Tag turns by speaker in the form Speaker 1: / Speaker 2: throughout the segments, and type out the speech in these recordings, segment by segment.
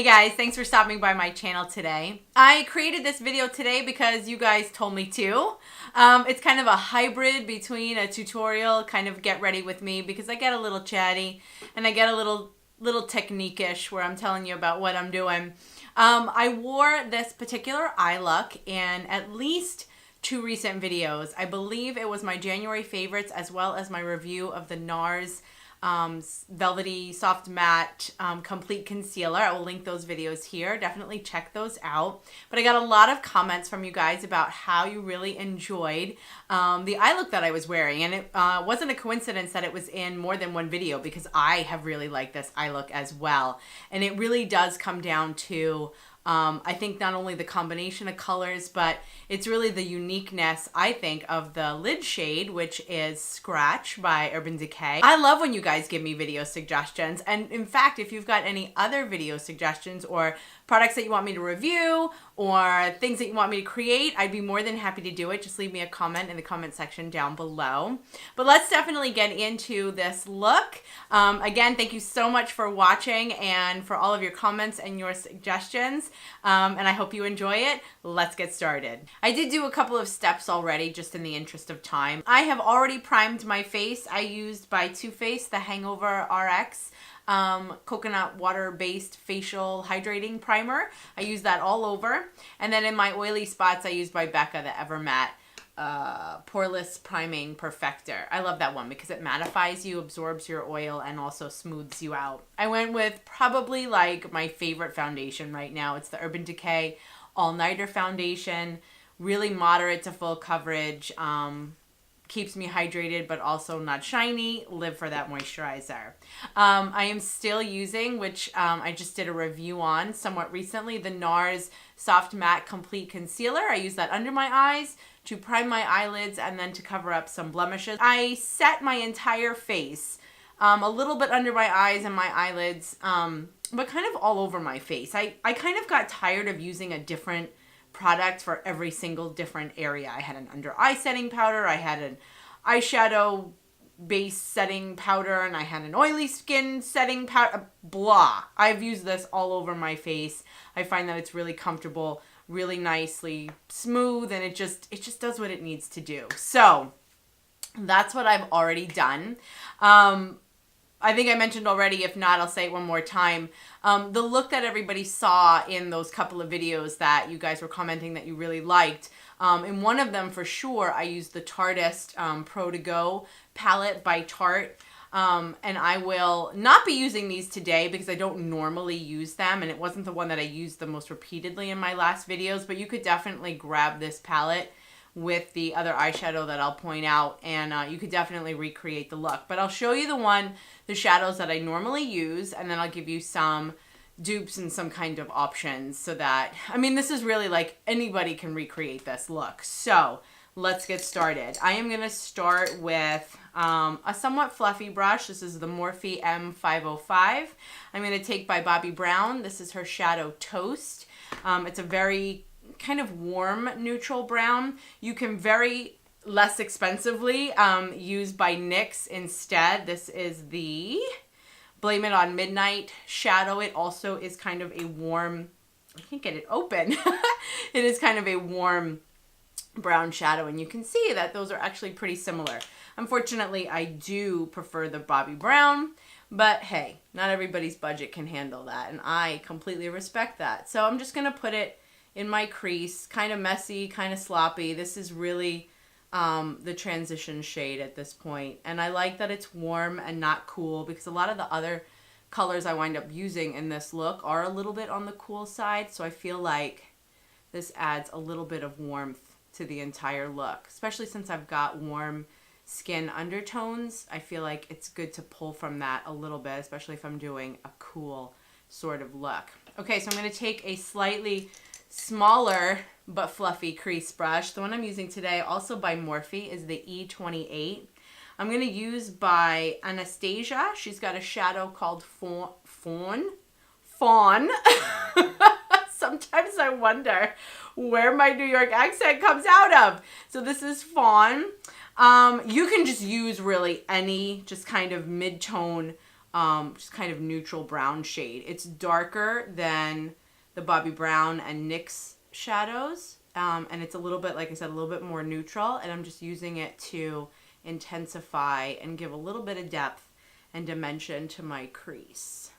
Speaker 1: guys, thanks for stopping by my channel today. I created this video today because you guys told me to. It's kind of a hybrid between a tutorial, kind of get ready with me, because I get a little chatty and I get a little technique-ish where I'm telling you about what I'm doing. I wore this particular eye look in at least 2 recent videos. I believe it was my January favorites as well as my review of the NARS Velvety Soft Matte Complete Concealer. I will link those videos here. Definitely check those out. But I got a lot of comments from you guys about how you really enjoyed the eye look that I was wearing. And it wasn't a coincidence that it was in more than one video, because I have really liked this eye look as well. And it really does come down to I think not only the combination of colors, but it's really the uniqueness, I think, of the lid shade, which is Scratch by Urban Decay. I love when you guys give me video suggestions. And in fact, if you've got any other video suggestions or products that you want me to review or things that you want me to create, I'd be more than happy to do it. Just leave me a comment in the comment section down below. But let's definitely get into this look. Again, thank you so much for watching and for all of your comments and your suggestions. And I hope you enjoy it. Let's get started. I did do a couple of steps already, just in the interest of time. I have already primed my face. I used by Too Faced the Hangover RX coconut water-based facial hydrating primer. I use that all over. And then in my oily spots, I use by Becca the Ever Matte Poreless Priming Perfector. I love that one because it mattifies you, absorbs your oil, and also smooths you out. I went with probably like my favorite foundation right now. It's the Urban Decay All Nighter Foundation. Really moderate to full coverage. Keeps me hydrated but also not shiny. Live for that moisturizer. I am still using, which I just did a review on somewhat recently, the NARS Soft Matte Complete Concealer. I use that under my eyes to prime my eyelids and then to cover up some blemishes. I set my entire face, a little bit under my eyes and my eyelids, but kind of all over my face. I kind of got tired of using a different product for every single different area. I had an under eye setting powder, I had an eyeshadow base setting powder, and I had an oily skin setting powder, blah. I've used this all over my face. I find that it's really comfortable, really nicely smooth, and it just does what it needs to do. So that's what I've already done. I think I mentioned already, if not, I'll say it one more time. The look that everybody saw in those couple of videos that you guys were commenting that you really liked, in one of them for sure, I used the Tarteist Pro To Go palette by Tarte. And I will not be using these today because I don't normally use them, and it wasn't the one that I used the most repeatedly in my last videos, but you could definitely grab this palette with the other eyeshadow that I'll point out, and you could definitely recreate the look. But I'll show you the shadows that I normally use, and then I'll give you some dupes and some kind of options so that, I mean, this is really like anybody can recreate this look. So let's get started. I am going to start with a somewhat fluffy brush. This is the Morphe M505. I'm going to take by Bobbi Brown. This is her Shadow Toast. It's a very kind of warm neutral brown. You can very less expensively use by NYX instead. This is the Blame It on Midnight shadow. It also is kind of a warm, I can't get it open. It is kind of a warm brown shadow, and you can see that those are actually pretty similar. Unfortunately, I do prefer the Bobbi Brown, but hey, not everybody's budget can handle that, and I completely respect that. So I'm just going to put it in my crease, kind of messy, kind of sloppy. This is really the transition shade at this point. And I like that it's warm and not cool, because a lot of the other colors I wind up using in this look are a little bit on the cool side. So I feel like this adds a little bit of warmth to the entire look, especially since I've got warm skin undertones. I feel like it's good to pull from that a little bit, especially if I'm doing a cool sort of look. Okay, so I'm going to take a slightly smaller but fluffy crease brush. The one I'm using today, also by Morphe, is the E28. I'm going to use by Anastasia. She's got a shadow called Fawn. Sometimes I wonder where my New York accent comes out of. So this is Fawn. You can just use really any just kind of mid-tone just kind of neutral brown shade. It's darker than the Bobbi Brown and NYX shadows. And it's a little bit, like I said, a little bit more neutral. And I'm just using it to intensify and give a little bit of depth and dimension to my crease.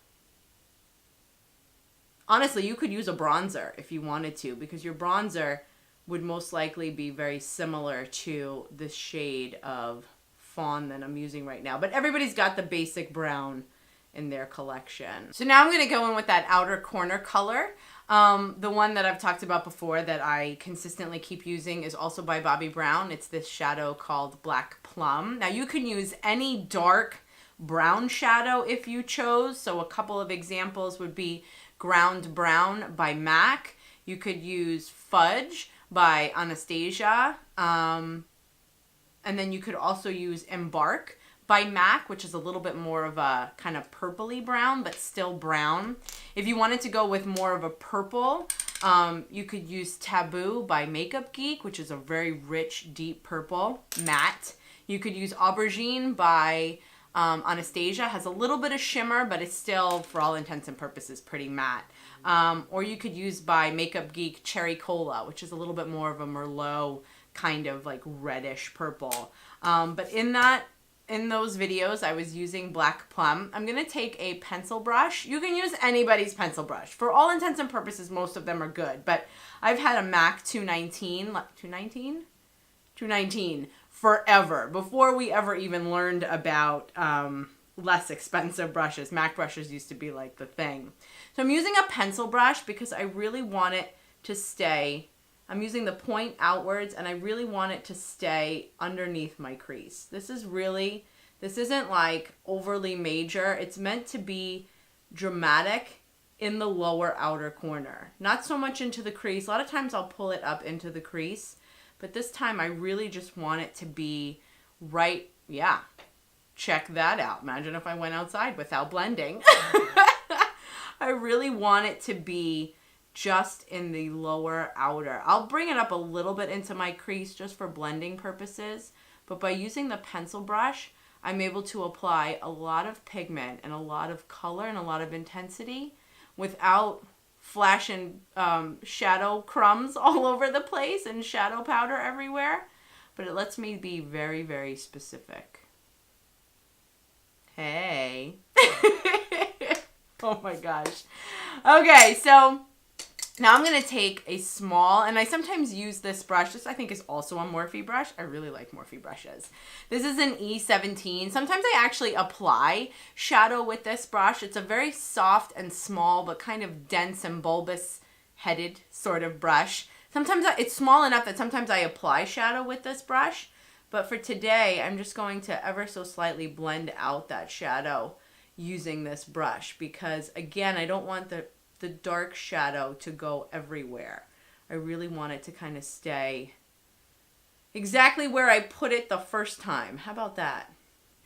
Speaker 1: Honestly, you could use a bronzer if you wanted to, because your bronzer would most likely be very similar to the shade of fawn that I'm using right now. But everybody's got the basic brown in their collection. So now I'm going to go in with that outer corner color. The one that I've talked about before that I consistently keep using is also by Bobbi Brown. It's this shadow called Black Plum. Now you can use any dark brown shadow if you chose. So a couple of examples would be Ground Brown by MAC. You could use Fudge by Anastasia. And then you could also use Embark by MAC, which is a little bit more of a kind of purpley brown, but still brown. If you wanted to go with more of a purple, you could use Taboo by Makeup Geek, which is a very rich, deep purple, matte. You could use Aubergine by Anastasia. Has a little bit of shimmer, but it's still, for all intents and purposes, pretty matte. Or you could use by Makeup Geek Cherry Cola, which is a little bit more of a Merlot kind of like reddish purple. But in those videos, I was using Black Plum. I'm going to take a pencil brush. You can use anybody's pencil brush. For all intents and purposes, most of them are good. But I've had a MAC 219 forever, before we ever even learned about less expensive brushes. MAC brushes used to be like the thing. So I'm using a pencil brush because I really want it to stay. I'm using the point outwards, and I really want it to stay underneath my crease. This isn't like overly major. It's meant to be dramatic in the lower outer corner. Not so much into the crease. A lot of times I'll pull it up into the crease, but this time I really just want it to be right. Yeah, check that out. Imagine if I went outside without blending. I really want it to be just in the lower outer. I'll bring it up a little bit into my crease just for blending purposes, but by using the pencil brush, I'm able to apply a lot of pigment and a lot of color and a lot of intensity without flashing shadow crumbs all over the place and shadow powder everywhere. But it lets me be very, very specific. Hey. Oh my gosh. Okay, so now I'm going to take a small, and I sometimes use this brush. This I think is also a Morphe brush. I really like Morphe brushes. This is an E17. Sometimes I actually apply shadow with this brush. It's a very soft and small, but kind of dense and bulbous headed sort of brush. Sometimes it's small enough that sometimes I apply shadow with this brush. But for today, I'm just going to ever so slightly blend out that shadow using this brush. Because again, I don't want the dark shadow to go everywhere. I really want it to kind of stay exactly where I put it the first time. How about that?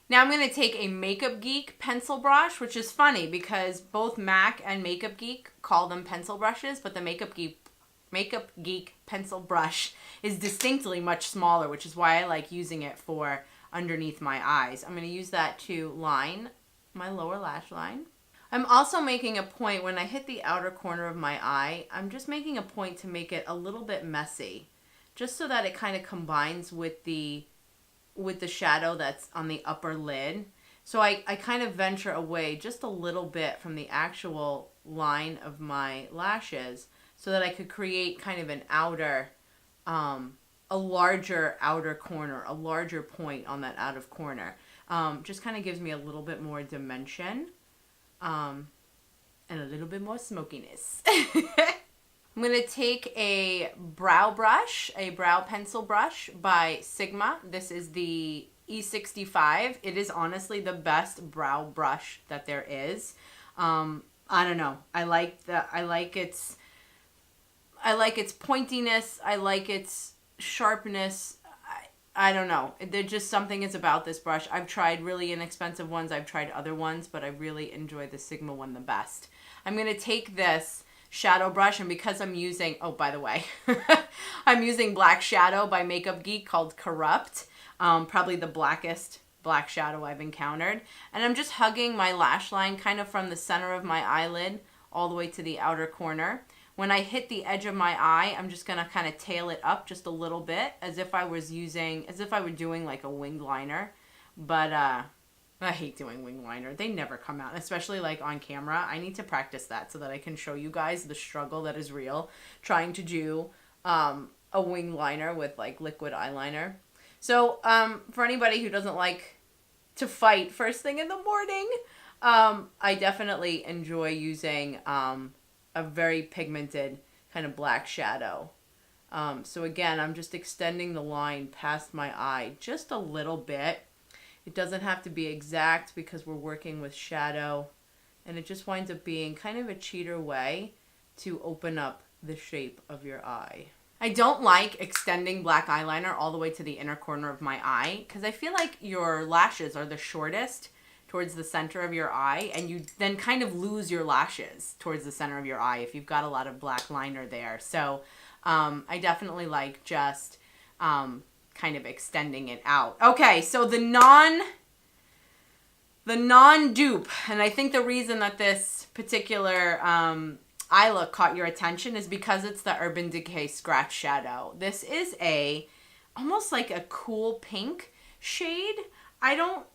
Speaker 1: Now I'm going to take a Makeup Geek pencil brush, which is funny because both MAC and Makeup Geek call them pencil brushes, but the Makeup Geek pencil brush is distinctly much smaller, which is why I like using it for underneath my eyes. I'm going to use that to line my lower lash line. I'm also making a point when I hit the outer corner of my eye, I'm just making a point to make it a little bit messy, just so that it kind of combines with the shadow that's on the upper lid. So I kind of venture away just a little bit from the actual line of my lashes so that I could create kind of an outer, a larger outer corner, a larger point on that outer corner. Just kind of gives me a little bit more dimension. And a little bit more smokiness. I'm going to take a brow brush, a brow pencil brush by Sigma. This is the E65. It is honestly the best brow brush that there is. I don't know. I like its pointiness. I like its sharpness. I don't know. There's just something is about this brush. I've tried really inexpensive ones. I've tried other ones, but I really enjoy the Sigma one the best. I'm going to take this shadow brush, and because I'm using, oh, by the way, I'm using black shadow by Makeup Geek called Corrupt. Probably the blackest black shadow I've encountered. And I'm just hugging my lash line kind of from the center of my eyelid all the way to the outer corner. When I hit the edge of my eye, I'm just gonna kind of tail it up just a little bit as if I were doing like a winged liner. But I hate doing wing liner. They never come out, especially like on camera. I need to practice that so that I can show you guys the struggle that is real trying to do a wing liner with like liquid eyeliner. So for anybody who doesn't like to fight first thing in the morning, I definitely enjoy using a very pigmented kind of black shadow. So again, I'm just extending the line past my eye just a little bit. It doesn't have to be exact because we're working with shadow, and it just winds up being kind of a cheater way to open up the shape of your eye. I don't like extending black eyeliner all the way to the inner corner of my eye because I feel like your lashes are the shortest towards the center of your eye, and you then kind of lose your lashes towards the center of your eye if you've got a lot of black liner there. So I definitely like just kind of extending it out. Okay, so the non-dupe, and I think the reason that this particular eye look caught your attention is because it's the Urban Decay Scratch Shadow. This is almost like a cool pink shade. I don't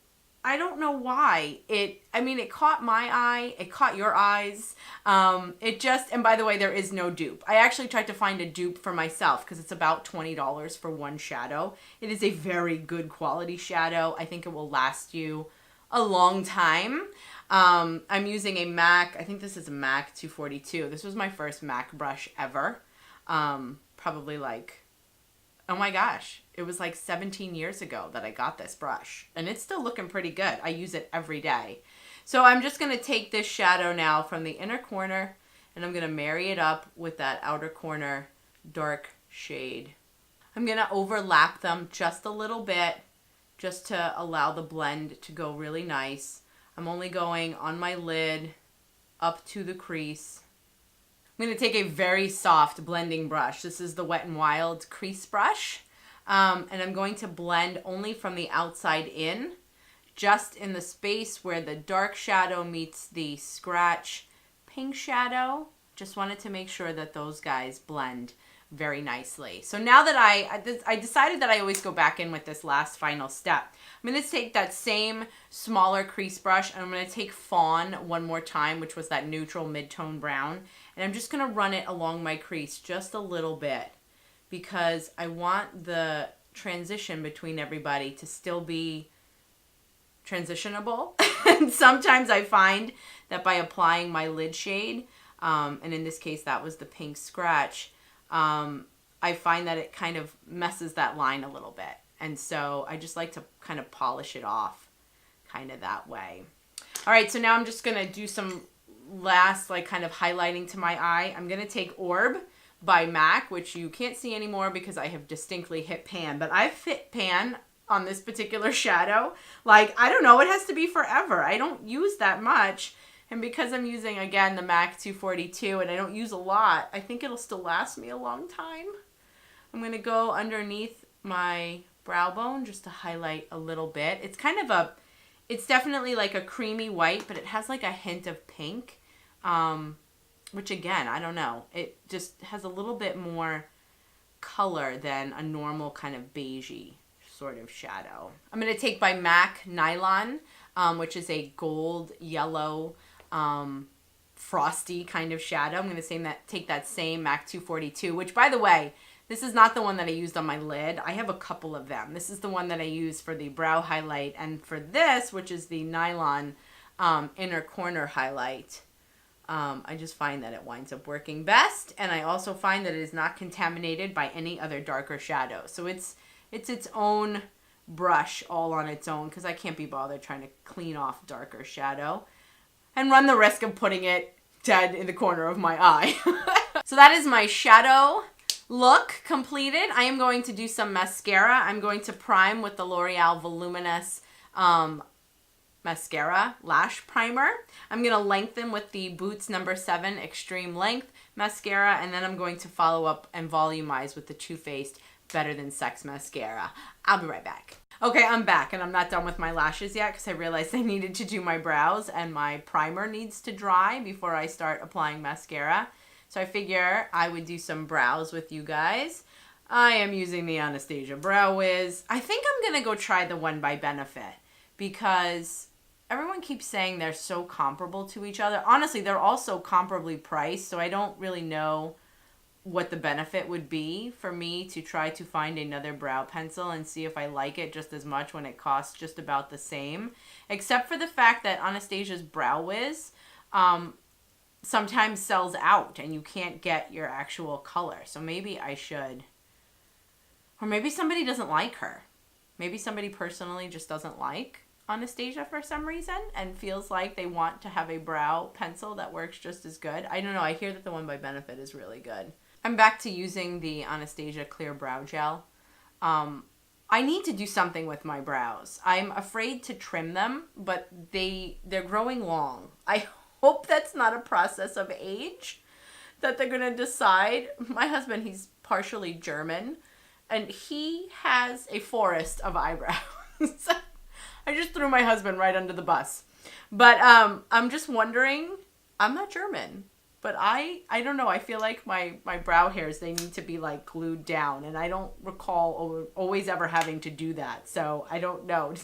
Speaker 1: know why. It caught my eye. It caught your eyes. And by the way, there is no dupe. I actually tried to find a dupe for myself because it's about $20 for one shadow. It is a very good quality shadow. I think it will last you a long time. I'm using a MAC. I think this is a MAC 242. This was my first MAC brush ever. Probably like, oh my gosh, it was like 17 years ago that I got this brush, and it's still looking pretty good. I use it every day. So I'm just going to take this shadow now from the inner corner, and I'm going to marry it up with that outer corner dark shade. I'm going to overlap them just a little bit, just to allow the blend to go really nice. I'm only going on my lid up to the crease. I'm going to take a very soft blending brush. This is the Wet n Wild Crease brush. And I'm going to blend only from the outside in, just in the space where the dark shadow meets the scratch pink shadow. Just wanted to make sure that those guys blend very nicely. So now that I decided that I always go back in with this last final step. I'm going to take that same smaller crease brush, and I'm going to take Fawn one more time, which was that neutral mid-tone brown. And I'm just going to run it along my crease just a little bit because I want the transition between everybody to still be transitionable. And sometimes I find that by applying my lid shade, and in this case that was the pink scratch, I find that it kind of messes that line a little bit. And so I just like to kind of polish it off kind of that way. All right, so now I'm just going to do some last like kind of highlighting to my eye. I'm going to take Orb by MAC, which you can't see anymore because I have distinctly hit pan, but I've hit pan on this particular shadow. Like, I don't know, it has to be forever. I don't use that much. And because I'm using, again, the MAC 242 and I don't use a lot, I think it'll still last me a long time. I'm going to go underneath my brow bone just to highlight a little bit. It's kind of it's definitely like a creamy white, but it has like a hint of pink, which again, I don't know. It just has a little bit more color than a normal kind of beigey sort of shadow. I'm going to take by MAC Nylon, which is a gold yellow frosty kind of shadow. I'm going to take that same MAC 242, which by the way, this is not the one that I used on my lid. I have a couple of them. This is the one that I use for the brow highlight, and for this, which is the Nylon inner corner highlight, I just find that it winds up working best, and I also find that it is not contaminated by any other darker shadow. So it's its own brush all on its own because I can't be bothered trying to clean off darker shadow and run the risk of putting it dead in the corner of my eye. So that is my shadow look completed. I am going to do some mascara. I'm going to prime with the L'Oreal Voluminous Mascara Lash Primer. I'm going to lengthen with the Boots No. 7 Extreme Length Mascara, and then I'm going to follow up and volumize with the Too Faced Better Than Sex Mascara. I'll be right back. Okay, I'm back and I'm not done with my lashes yet because I realized I needed to do my brows and my primer needs to dry before I start applying mascara. So I figure I would do some brows with you guys. I am using the Anastasia Brow Wiz. I think I'm going to go try the one by Benefit because everyone keeps saying they're so comparable to each other. Honestly, they're also comparably priced, so I don't really know what the benefit would be for me to try to find another brow pencil and see if I like it just as much when it costs just about the same. Except for the fact that Anastasia's Brow Wiz sometimes sells out and you can't get your actual color. So maybe I should. Or maybe somebody doesn't like her. Maybe somebody personally just doesn't like Anastasia for some reason and feels like they want to have a brow pencil that works just as good. I don't know. I hear that the one by Benefit is really good. I'm back to using the Anastasia Clear Brow Gel. I need to do something with my brows. I'm afraid to trim them, but they're growing long. I hope that's not a process of age that they're going to decide. My husband, he's partially German, and he has a forest of eyebrows. I just threw my husband right under the bus. But I'm just wondering, I'm not German. But I don't know. I feel like my brow hairs, they need to be like glued down. And I don't recall always ever having to do that. So I don't know.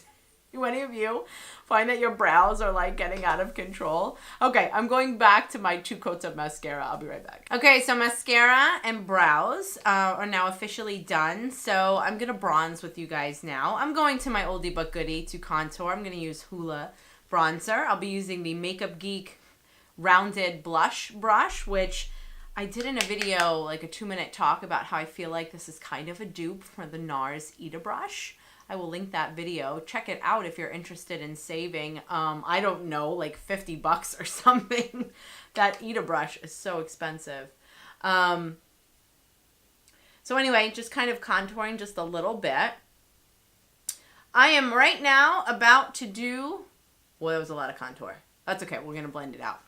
Speaker 1: Do any of you find that your brows are like getting out of control? Okay, I'm going back to my 2 coats of mascara. I'll be right back. Okay, so mascara and brows are now officially done. So I'm going to bronze with you guys now. I'm going to my oldie but goodie to contour. I'm going to use Hoola bronzer. I'll be using the Makeup Geek rounded blush brush, which I did in a video, like a 2-minute talk about how I feel like this is kind of a dupe for the NARS Ita brush. I will link that video. Check it out if you're interested in saving, I don't know, like $50 or something. That Ita brush is so expensive. So anyway, just kind of contouring just a little bit. I am right now about to do, well, that was a lot of contour. That's okay, we're going to blend it out.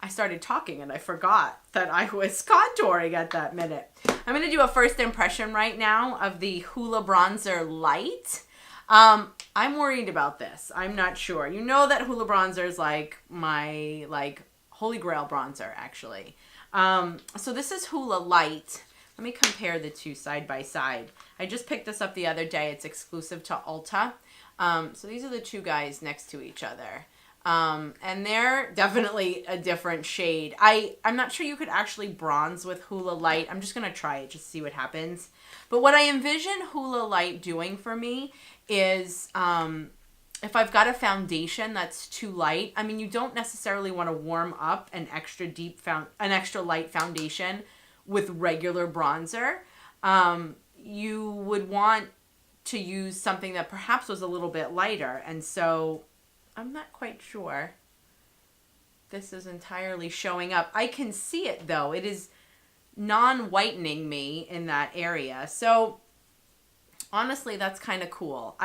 Speaker 1: I started talking and I forgot that I was contouring at that minute. I'm going to do a first impression right now of the Hoola Bronzer Light. I'm worried about this. I'm not sure. You know that Hoola Bronzer is like my holy grail bronzer, actually. So this is Hoola Light. Let me compare the two side by side. I just picked this up the other day. It's exclusive to Ulta. So these are the two guys next to each other. And they're definitely a different shade. I'm not sure you could actually bronze with Hoola Light. I'm just going to try it just to see what happens. But what I envision Hoola Light doing for me is, if I've got a foundation that's too light, I mean, you don't necessarily want to warm up an extra light foundation with regular bronzer. You would want to use something that perhaps was a little bit lighter. And so I'm not quite sure this is entirely showing up. I can see it though. It is non-whitening me in that area. So honestly, that's kind of cool.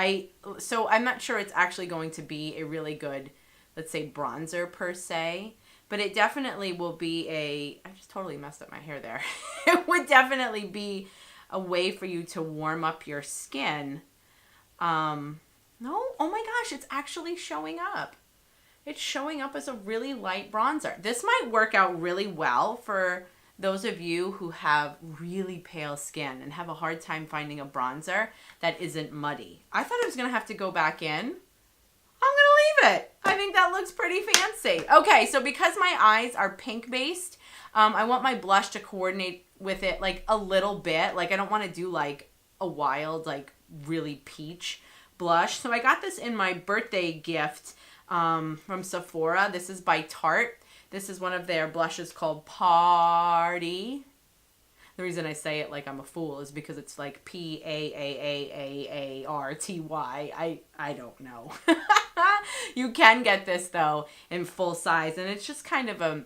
Speaker 1: So I'm not sure it's actually going to be a really good, let's say, bronzer per se, but it definitely will be I just totally messed up my hair there. It would definitely be a way for you to warm up your skin. No, oh my gosh, it's actually showing up. It's showing up as a really light bronzer. This might work out really well for those of you who have really pale skin and have a hard time finding a bronzer that isn't muddy. I thought I was going to have to go back in. I'm going to leave it. I think that looks pretty fancy. Okay, so because my eyes are pink based, I want my blush to coordinate with it like a little bit. Like I don't want to do like a wild, like really peach blush. So I got this in my birthday gift from Sephora. This is by Tarte. This is one of their blushes called Party. The reason I say it like I'm a fool is because it's like P-A-A-A-A-A-R-T-Y. I don't know. You can get this though in full size, and it's just kind of a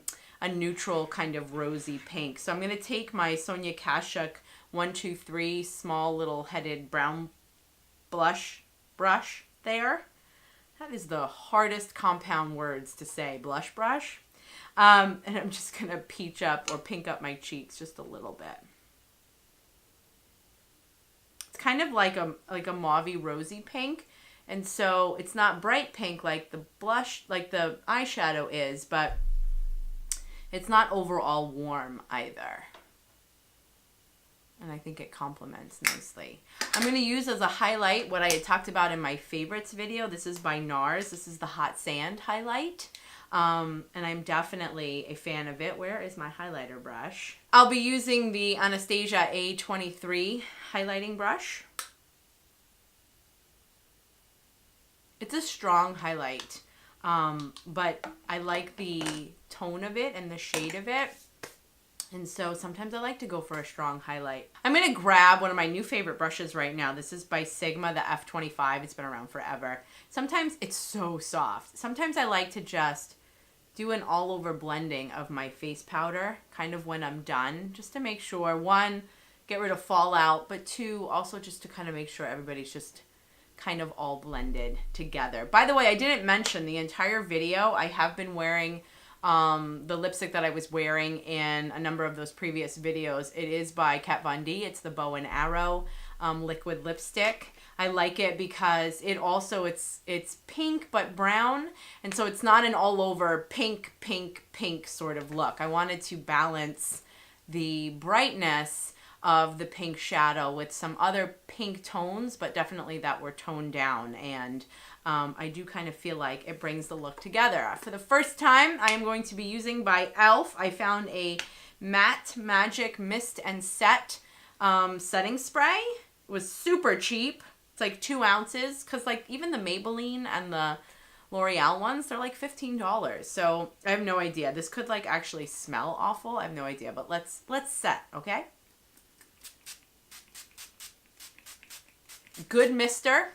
Speaker 1: neutral kind of rosy pink. So I'm going to take my Sonia Kashuk 123 small little headed brown blush brush there. That is the hardest compound words to say, blush brush. And I'm just going to peach up or pink up my cheeks just a little bit. kind of like a mauvey rosy pink. And so it's not bright pink like the blush, like the eyeshadow is, but it's not overall warm either. And I think it complements nicely. I'm going to use as a highlight what I had talked about in my favorites video. This is by NARS. This is the Hot Sand highlight. And I'm definitely a fan of it. Where is my highlighter brush? I'll be using the Anastasia A23 highlighting brush. It's a strong highlight, but I like the tone of it and the shade of it. And so sometimes I like to go for a strong highlight. I'm going to grab one of my new favorite brushes right now. This is by Sigma, the F25. It's been around forever. Sometimes it's so soft. Sometimes I like to just do an all-over blending of my face powder, kind of when I'm done, just to make sure, one, get rid of fallout, but two, also just to kind of make sure everybody's just kind of all blended together. By the way, I didn't mention the entire video. I have been wearing the lipstick that I was wearing in a number of those previous videos. It is by Kat Von D. It's the Bow and Arrow liquid lipstick. I like it because it also, it's pink but brown, and so it's not an all over pink, pink, pink sort of look. I wanted to balance the brightness of the pink shadow with some other pink tones, but definitely that were toned down, and I do kind of feel like it brings the look together. For the first time, I am going to be using by e.l.f. I found a Matte Magic Mist and Set setting spray. It was super cheap. It's like 2 ounces, because like even the Maybelline and the L'Oreal ones, they're like $15. So I have no idea. This could like actually smell awful. I have no idea, but let's set, okay? Good mister.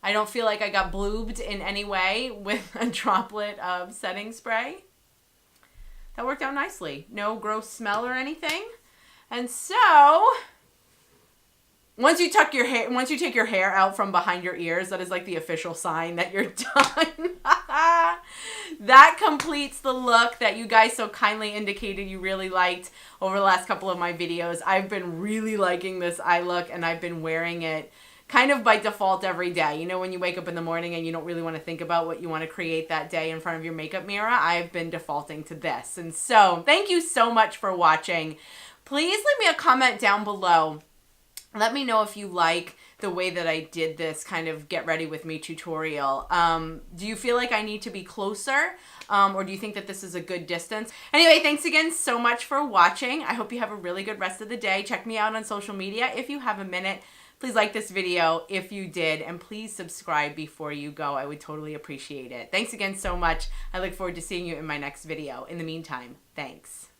Speaker 1: I don't feel like I got bloobed in any way with a droplet of setting spray. That worked out nicely. No gross smell or anything. And so, once you take your hair out from behind your ears, that is like the official sign that you're done. That completes the look that you guys so kindly indicated you really liked over the last couple of my videos. I've been really liking this eye look, and I've been wearing it kind of by default every day. You know, when you wake up in the morning and you don't really want to think about what you want to create that day in front of your makeup mirror, I've been defaulting to this. And so, thank you so much for watching. Please leave me a comment down below. Let me know if you like the way that I did this kind of get ready with me tutorial. Do you feel like I need to be closer? Or do you think that this is a good distance? Anyway, thanks again so much for watching. I hope you have a really good rest of the day. Check me out on social media if you have a minute. Please like this video if you did, and please subscribe before you go. I would totally appreciate it. Thanks again so much. I look forward to seeing you in my next video. In the meantime, thanks.